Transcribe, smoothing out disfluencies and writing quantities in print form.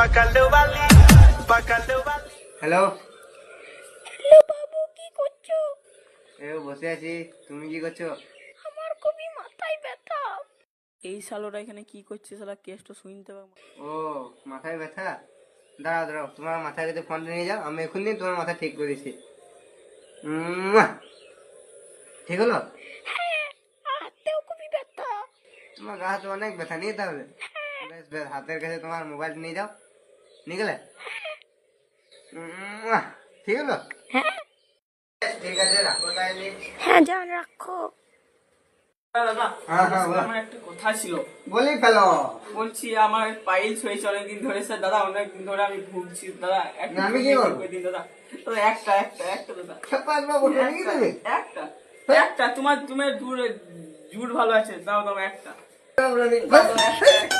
Hello hello বাবু, কি করছো? বসে আছি, তুমি কি করছো? আমার খুবই মাথায় ব্যথা। এই শালোরা এখানে কি করছে? শালা কেসটা শুনতে পাবো। ও, মাথায় ব্যথা? দাঁড়াও দাঁড়াও, তোমার মাথায় কাছে ফোনটা নিয়ে যাও, আমি এখনই তোমার মাথা ঠিক করে দিচ্ছি। ঠিক হলো? হ্যাঁ, হাতেও খুবই ব্যথা। তোমার গা হাতে অনেক ব্যথা, নিয়ে তাহলে বেশ বেশ, হাতের কাছে তোমার মোবাইল নিয়ে যাও। নিয়ে গেলে? ঠিক হলো? হ্যাঁ ঠিক আছে, রাখো তাহলে। হ্যাঁ, যান রাখো। দাদা, হ্যাঁ, হ্যাঁ, বলো। আমার একটা কথা ছিল। বলি ফেলো। বলছি আমার পাইলস হয়েছে অনেকদিন ধরে স্যার। দাদা অনেকদিন ধরে আমি ভুগছি দাদা। একটা আমি কি করবো? করে দিন দাদা। দাদা একটা একটা একটা দাদা। পারবো নাকি তুমি? একটা একটা তোমার দূরে জুট ভালো আছে, দাও দাও একটা। পারবো নাকি? দাও, দাও, একটা, একটা।